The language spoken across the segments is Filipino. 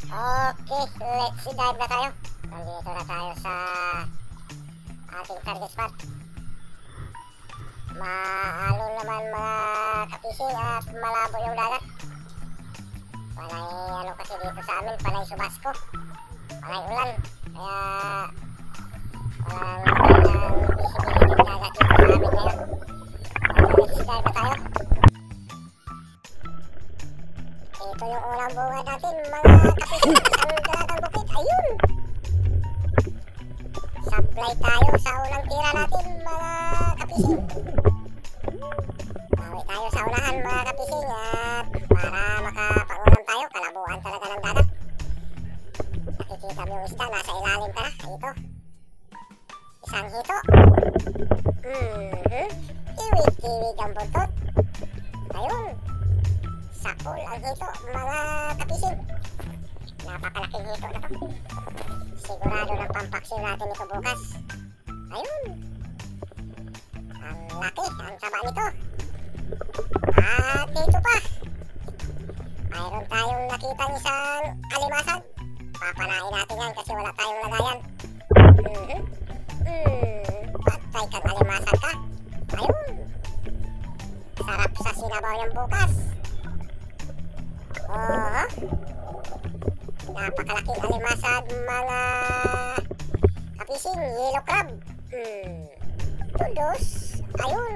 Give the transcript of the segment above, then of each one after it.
Okay, let's dive na tayo. Nandito na tayo sa ating target spot. Maalon naman mga kapising at malabo yung dagat. Panay ano kasi dito sa amin, panay subasco, panay ulan. Kaya walang visibility yung dagat dito sa amin ngayon. Let's dive na tayo. Ito yung unang bunga natin mga kapising. Ang dalagang bukit, ayun! Supply tayo sa unang tira natin mga kapising. Bawi tayo sa unahan mga kapising at para makapangulam tayo, kalabuan talaga ng dagat. Nakikita mo yung isda, nasa ilalim ka na. Ito, isang hito. Tiwig-tiwig ang buntot. Ayun, sapol ang hito mga kapising. Napakalaking hito na to. Sigurado ng pampaksiw natin ito bukas. Ayun, ang laki, ang taba nito. At dito pa, mayroon tayong nakita isang alimasag. Papanain natin yan kasi wala tayong lagayan. Patay kang alimasag ka. Ayun, sarap sa sinabaw yung bukas. Napakalaking alimasag mga kapising, yellow crab. Tudos, ayun,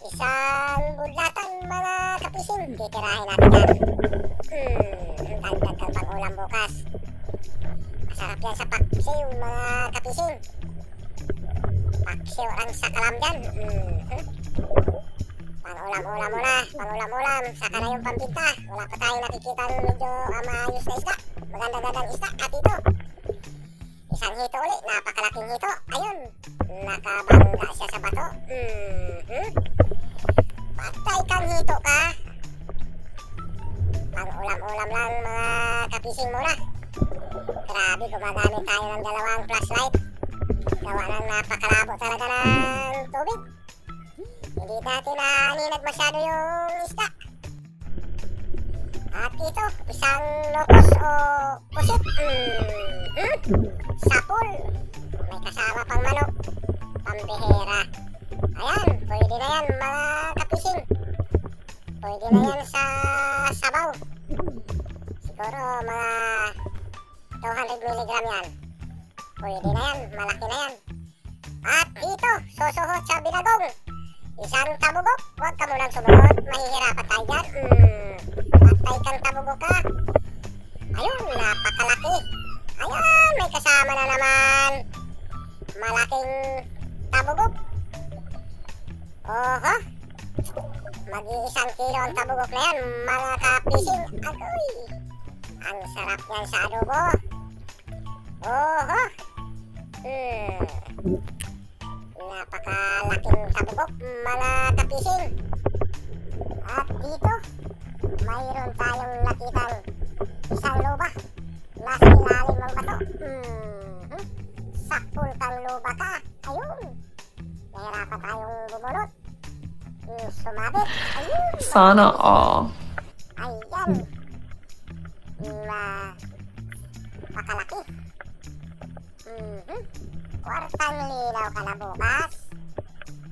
isang budlatan mga kapising. Titirahin natin yan. Dagdag kang pag-ulam bukas. Masarap yan sa paksiw mga kapising. Paksiw ang sakalam dyan. Pangulam-ulam muna, pangulam-ulam, saka na yung pampinta. Wala pa tayong nakikita medyo maayos na isda. Maganda-gandang isda. At ito, isang hito ulit, napakalaking hito. Ayun, nakabangga siya sa bato. Patay kang hito ka. Pangulam-ulam lang mga kapising muna. Grabe, gumagamit tayo ng dalawang flashlight. Gawa ng napakalabo talaga ng tubig. Hindi natin naaninag masyado yung isda. At ito, isang locos o pusit. Sapul. May kasama pang manok. Pambihera. Ayan, pwede na yan mga kapising. Pwede na yan sa sabaw. Siguro mga 200 mg yan. Pwede na yan, malaki na yan. At ito, susuhot sa binagong. Isang tabugok, huwag ka munang sumunod, mahihirapan tayo dyan. Patay kang tabugok ka. Ayun, napakalaki. Ayan, may kasama na naman malaking tabugok. Oho, mag-iisang kilo ang tabugok na yan mga kapising. Agoy, ang sarap yan sa adobo. Oho, napakalaking tabugok mga kapising. At dito, mayroon tayong nakitang isang luba. Nasa ilalim ng bato. Sakpul kang luba ka. Ayun, nahirapan tayong bumunot. Sumabit. Ayun, sana all. ayan, napakalaki. Kwartang linaw ka na bukas.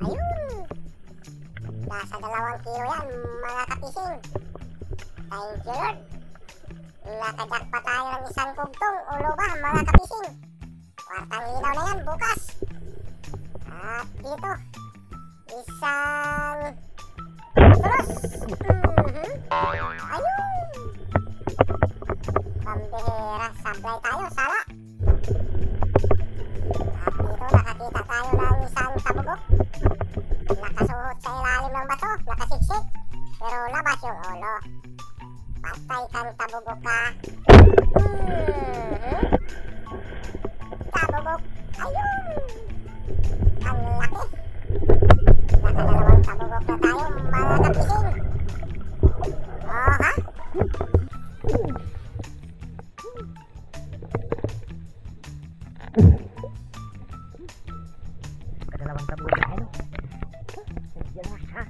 Ayun, nasa 2 kilo yan mga kapising. Thank you Lord. Nakajak pa tayo ng isang kugtong o luba mga kapising. Kwartang linaw na yan bukas. At dito, isang tulos. Ayun, pambihera, sablay tayo, sala. At dito nakakita tayo ng isang tabugok. Nakasuhot sa ilalim ng bato, nakasiksik, pero labas yung ulo. Patay kang tabugok ka. Tabugok, ayun, ang laki. Nakadalawang tabugok na tayo mga kapising. Oha, Kadalawang tabugok na ano. Yan na siya.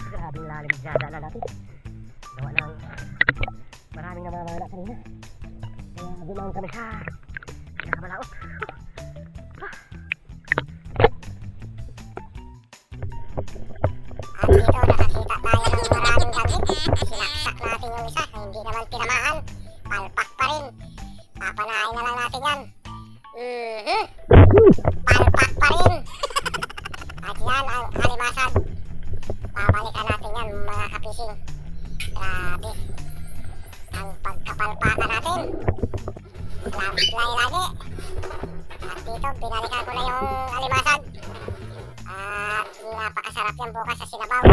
Grabe lalim dyan na natin. Gawa ng maraming namamala kanina. Kaya bumangon kami sa Kabalaot. At dito nakakita tayo ng maraming dangit. Sinaksak natin yung isa, hindi naman tinamaan. Palpak pa rin. Papanain na lang natin yan. Palpak pa rin. At yan ang alimasag. Babalikan natin yan mga kapising. Grabe. Ang pagkapalpakan natin. Fly lagi. At dito binalikan ko na yung alimasag. At napakasarap yan bukas sa sinabaw.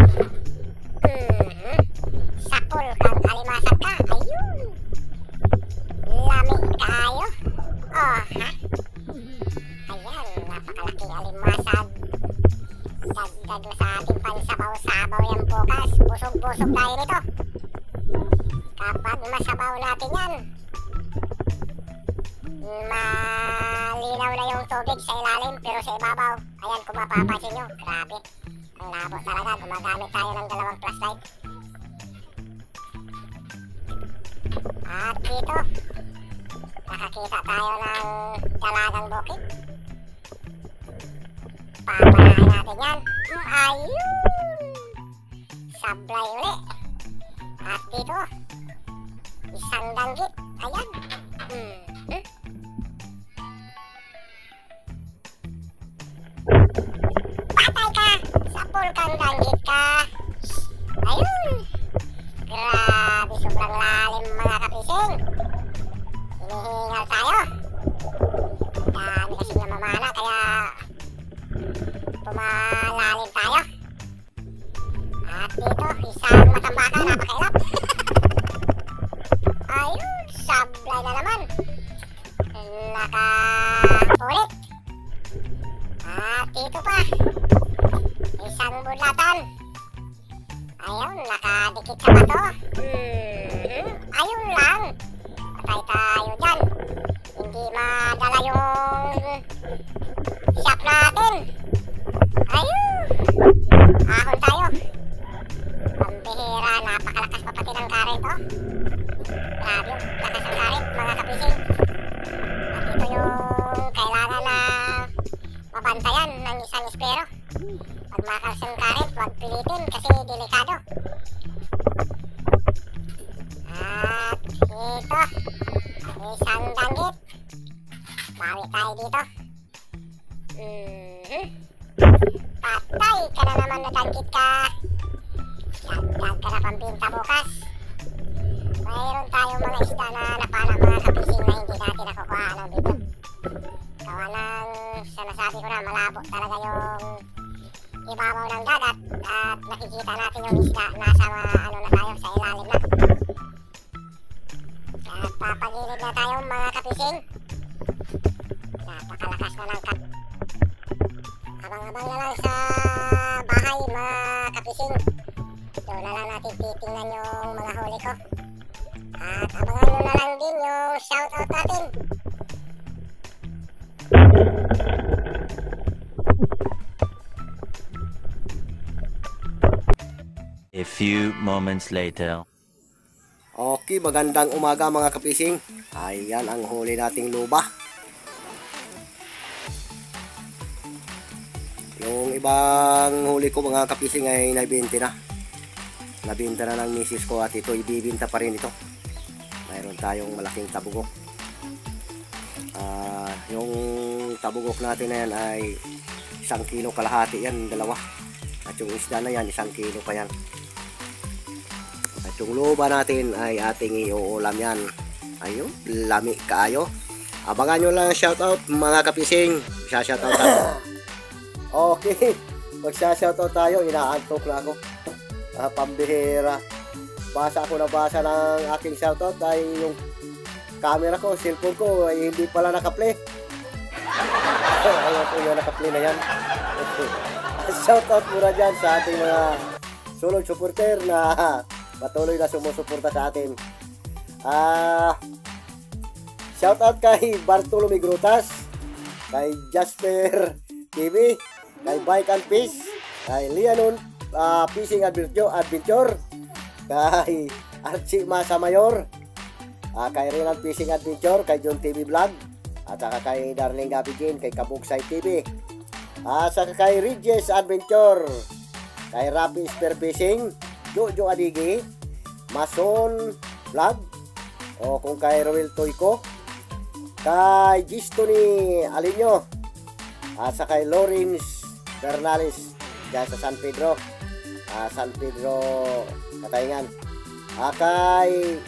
Sapul kang alimasag ka. Ayun. Lamig kayo. Oh, ha? Ayan, napakalaking alimasag. Dagdag na sa ating pansabaw-sabaw yan bukas. Busog-busog tayo nito. Kapag masabaw natin yan, malinaw na yung tubig sa ilalim pero sa ibabaw, ayan kung mapapansin nyo, grabe ang labo talaga. Gumagamit tayo ng 2 flashlight. At dito nakakita tayo ng dalagang bukid. Papanahin natin yan. Ayun, sablay uli. At dito isang danggit. Ayan. Patay ka! Sapul kang danggit ka! Ayun! Grabe, sobrang lalim mga kapising! Hinihingal tayo! Dami kasi namamana kaya pumalalim tayo. At dito, isang matambaka, napakailap. Ayun, sablay na naman. Nakapulit. At dito pa, isang budlatan. Ayun, nakadikit sa bato. Ayun lang. Patay tayo dyan. Hindi madala yung shop natin. Ayun. Ahon tayo. Pambihira, napakalakas pa pati ng karet, oh. Grabe yung lakas ng karet, mga kapising. At ito yung kailangan na mabantayan ng isang espero. Pag makas yung karet, huwag pilitin kasi delikado. At ito, isang danggit. Bawi tayo dito. Patay ka na naman na danggit ka. Dagdag ka na pambinta bukas. Mayroon tayong mga isda na napana mga kapising na hindi natin nakukuha ng video. Gawa ng sinasabi ko na malabo talaga yung ibabaw ng dagat. At nakikita natin yung isda nasa ano na tayo sa ilalim na. At papagilid na tayo mga kapising. Napakalakas na ng kat. Abang-abang na lang sa bahay mga kapising. Doon na lang natin titingnan yung mga huli ko. At abangan nyo na lang din yung shoutout natin. A few moments later. Okay, magandang umaga mga kapising. Ayan ang huli nating luba. Yung ibang huli ko mga kapising ay nabinti na. Nabinta na ng misis ko at ito ibibinta pa rin ito. Mayroon tayong malaking tabugok. Yung tabugok natin na yan ay 1 kilo kalahati yan, 2. At yung isda na yan, 1 kilo pa yan. At yung luba natin ay ating iuulam yan. Ayun, lami kaayo. Abangan nyo lang shoutout mga kapising. Shoutout tayo. Okay, magsashoutout tayo. Inaantok na ako. Pambihira. Basa ng aking shoutout ay yung camera ko, cellphone ko ay hindi pala naka-play. Ayun po yung naka-play na yan. Shoutout muna dyan sa ating mga sulong supporter na patuloy na sumusuporta sa atin. Shoutout kay Bartolome Grutas, kay Jasper TV, kay Bike and Fish, kay Lianon Fishing Adventure, kay Archie Masa Mayor, kay Renan Fishing Adventure, kay John TV Vlog, at saka kay Darling Gabi Jane, kay Kabugsay TV, at saka kay Regis Adventure, kay Rapi Spear Fishing, Jojo Adigi, Mason Vlog, o kung kay Roel Toyko, kay Gisto ni Alinyo, at saka kay Lawrence Bernales dyan sa San Pedro Katayngan, kay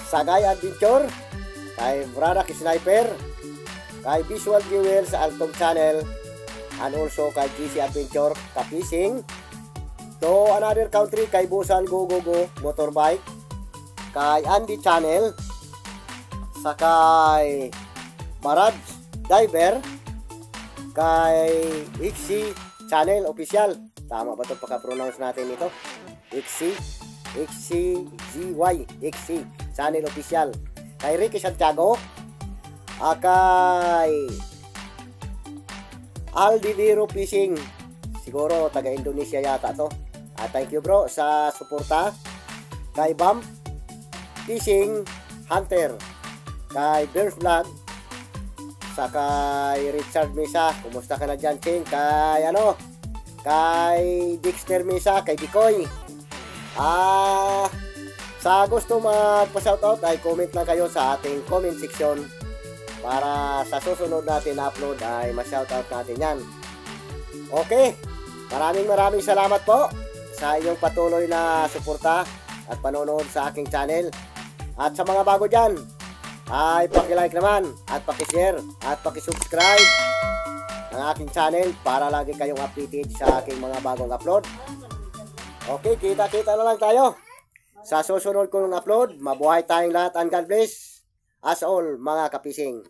Sagay Adventure, kay Bradak Sniper, kay Visual Jewel sa Altong Channel, and also kay GC Adventure Ka-Fishing to Another Country, kay Busan Go Go Go Motorbike, kay Andy Channel, sa kay Barad Diver, kay Ixi Channel Official. Tama ba ito pagka-pronounce natin ito? Ixi Channel Official. Kay Ricky Santiago, kay Aldivero Fishing, siguro taga Indonesia yata to. Thank you bro sa suporta. Kay Bump Fishing Hunter, kay Bear Vlog, sa kay Richard Mesa, kumusta ka na dyan Ching? Kay Dexter Mesa, kay Dikoy. Sa gusto magpa-shoutout ay comment lang kayo sa ating comment section para sa susunod natin na upload ay ma-shoutout natin yan. Okay, maraming salamat po sa inyong patuloy na suporta at panonood sa aking channel. At sa mga bago dyan ay paki-like naman at paki-share at paki-subscribe ng aking channel para lagi kayong updated sa aking mga bagong upload. Okay, kita-kita na lang tayo sa susunod kong upload. Mabuhay tayong lahat and God bless us all mga kapising.